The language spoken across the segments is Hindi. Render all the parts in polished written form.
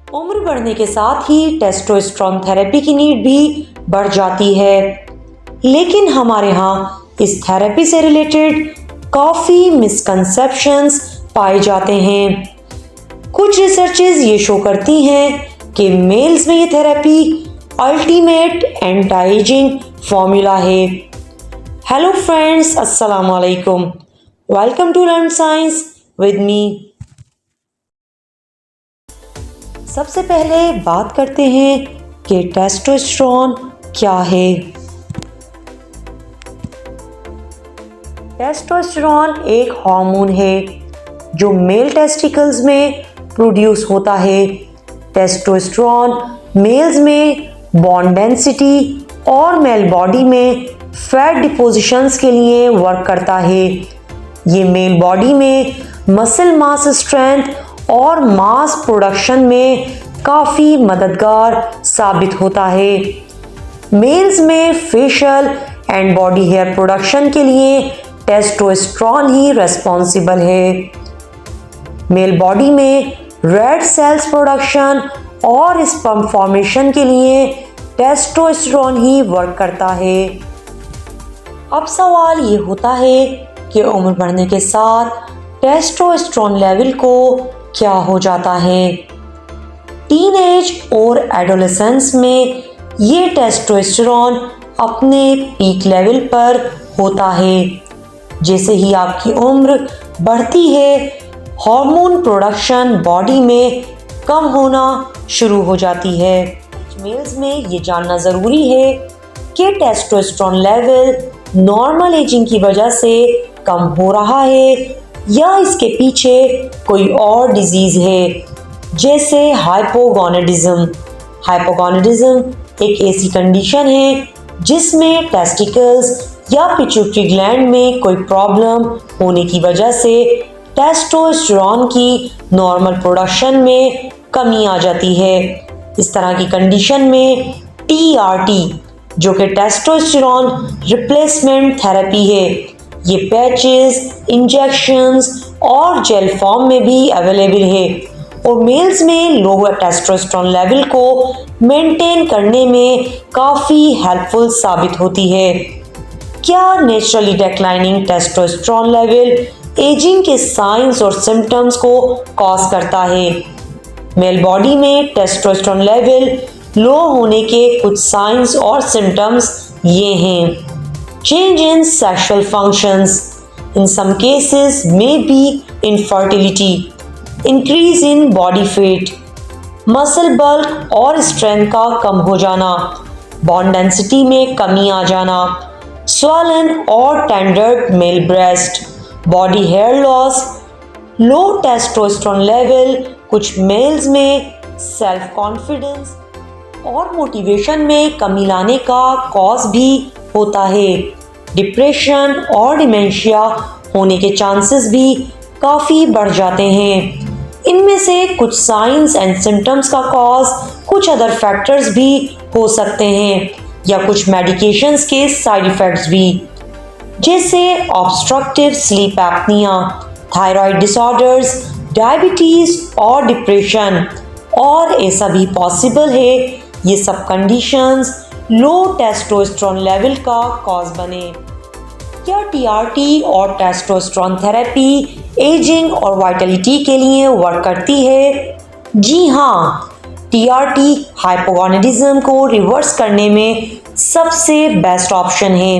उम्र बढ़ने के साथ ही टेस्टोस्टेरोन थेरेपी की नीड भी बढ़ जाती है, लेकिन हमारे यहाँ इस थेरेपी से रिलेटेड काफ़ी मिसकंसेप्शंस पाए जाते हैं। कुछ रिसर्चेस ये शो करती हैं कि मेल्स में ये therapy ultimate anti ageing formula है। हेलो फ्रेंड्स, अस्सलाम वालेकुम। Welcome to learn science with me. सबसे पहले बात करते हैं कि टेस्टोस्टेरोन क्या है। टेस्टोस्टेरोन एक हार्मोन है जो मेल टेस्टिकल्स में प्रोड्यूस होता है। टेस्टोस्टेरोन मेल्स में बॉन्ड डेंसिटी और मेल बॉडी में फैट डिपोजिशंस के लिए वर्क करता है। ये मेल बॉडी में मसल मास स्ट्रेंथ और मास प्रोडक्शन में काफ़ी मददगार साबित होता है। मेल्स में facial and body hair production के लिए टेस्टोस्टेरोन ही रेस्पॉन्सिबल है। मेल बॉडी में रेड सेल्स प्रोडक्शन और स्पर्म फॉर्मेशन के लिए टेस्टोस्टेरोन ही वर्क करता है। अब सवाल ये होता है कि उम्र बढ़ने के साथ टेस्टोस्टेरोन लेवल को क्या हो जाता है। टीनेज और एडोलेसेंस में ये टेस्टोस्टेरोन अपने पीक लेवल पर होता है। जैसे ही आपकी उम्र बढ़ती है, हार्मोन प्रोडक्शन बॉडी में कम होना शुरू हो जाती है। मेल्स में ये जानना ज़रूरी है कि टेस्टोस्टेरोन लेवल नॉर्मल एजिंग की वजह से कम हो रहा है या इसके पीछे कोई और डिजीज है, जैसे हाइपोगोनेडिज्म। हाइपोगोनेडिज्म एक ऐसी कंडीशन है जिसमें टेस्टिकल्स या पिट्यूटरी ग्लैंड में कोई प्रॉब्लम होने की वजह से टेस्टोस्टेरोन की नॉर्मल प्रोडक्शन में कमी आ जाती है। इस तरह की कंडीशन में TRT, जो कि टेस्टोस्टेरोन रिप्लेसमेंट थेरेपी है, ये पैचेस, इंजेक्शंस और जेल फॉर्म में भी अवेलेबल है और मेल्स में लोअर टेस्टोस्टेरोन लेवल को मेंटेन करने में काफ़ी हेल्पफुल साबित होती है। क्या naturally declining testosterone level ageing के साइंस और सिम्टम्स को कॉज करता है? मेल बॉडी में टेस्टोस्टेरोन लेवल लो होने के कुछ साइंस और सिम्टम्स ये हैं। Change in sexual functions. In some cases may be infertility. Increase in body fat. Muscle bulk और strength का कम हो जाना. Bone density में कमी आ जाना. Swollen और tendered male breast. Body hair loss. Low testosterone level कुछ मेल्स में सेल्फ कॉन्फिडेंस और मोटिवेशन में कमी लाने का कॉज भी होता है। डिप्रेशन और डिमेंशिया होने के चांसेस भी काफ़ी बढ़ जाते हैं। इनमें से कुछ साइंस एंड सिम्टम्स का कॉज कुछ अदर फैक्टर्स भी हो सकते हैं या कुछ मेडिकेशंस के साइड इफ़ेक्ट्स भी, जैसे obstructive sleep apnoea, thyroid disorders, diabetes और डिप्रेशन। और ऐसा भी पॉसिबल है ये सब कंडीशंस लो टेस्टोस्टेरोन लेवल का कॉज बने। क्या TRT और टेस्टोस्टेरोन थेरेपी एजिंग और वाइटलिटी के लिए वर्क करती है? जी हाँ, TRT हाइपोगोनेडिज्म को रिवर्स करने में सबसे बेस्ट ऑप्शन है,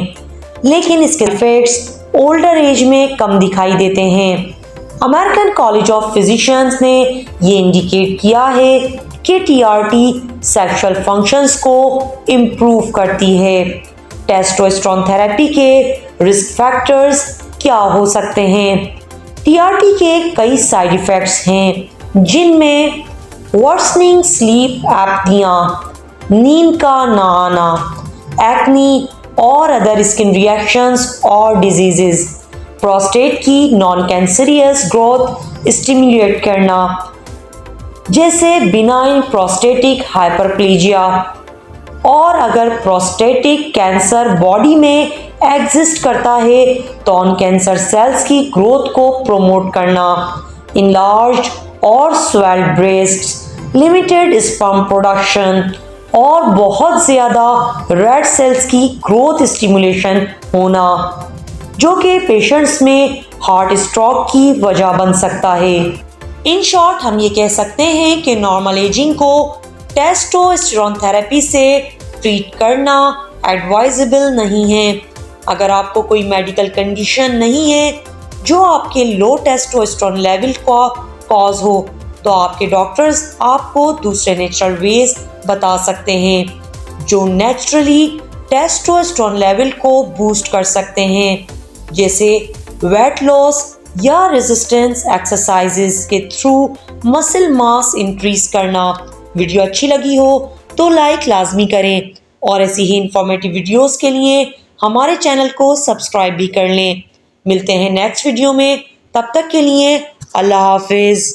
लेकिन इसके इफेक्ट्स ओल्डर एज में कम दिखाई देते हैं। अमेरिकन कॉलेज ऑफ फिजिशियंस ने ये इंडिकेट किया है कि TRT सेक्सुअल फंक्शंस को इम्प्रूव करती है। टेस्टोस्टेरोन थेरेपी के रिस्क फैक्टर्स क्या हो सकते हैं? TRT के कई साइड इफ़ेक्ट्स हैं, जिनमें वर्सनिंग स्लीप एपनिया, नींद का ना आना, एक्नी और अदर स्किन रिएक्शंस और डिजीजेस, प्रोस्टेट की नॉन कैंसरियस ग्रोथ स्टिमुलेट करना, जैसे बिनाइन प्रोस्टेटिक हाइपरप्लेजिया, और अगर प्रोस्टेटिक कैंसर बॉडी में एग्जिस्ट करता है तो ऑन कैंसर सेल्स की ग्रोथ को प्रोमोट करना, इनलार्ज्ड और swelled breasts, limited sperm production और बहुत ज़्यादा रेड सेल्स की ग्रोथ स्टिमुलेशन होना, जो कि पेशेंट्स में हार्ट स्ट्रोक की वजह बन सकता है। इन शॉर्ट हम ये कह सकते हैं कि नॉर्मल एजिंग को टेस्टोस्टेरोन थेरेपी से ट्रीट करना एडवाइजेबल नहीं है। अगर आपको कोई मेडिकल कंडीशन नहीं है जो आपके लो टेस्टोस्टेरोन लेवल का कॉज हो, तो आपके डॉक्टर्स आपको दूसरे नेचुरल वेज बता सकते हैं जो नेचुरली टेस्टोस्टेरोन लेवल को बूस्ट कर सकते हैं, जैसे वेट लॉस या रेजिस्टेंस एक्सरसाइजेस के थ्रू मसल मास इंक्रीज करना। वीडियो अच्छी लगी हो तो लाइक लाजमी करें और ऐसी ही इंफॉर्मेटिव वीडियोस के लिए हमारे चैनल को सब्सक्राइब भी कर लें। मिलते हैं नेक्स्ट वीडियो में, तब तक के लिए अल्लाह हाफिज।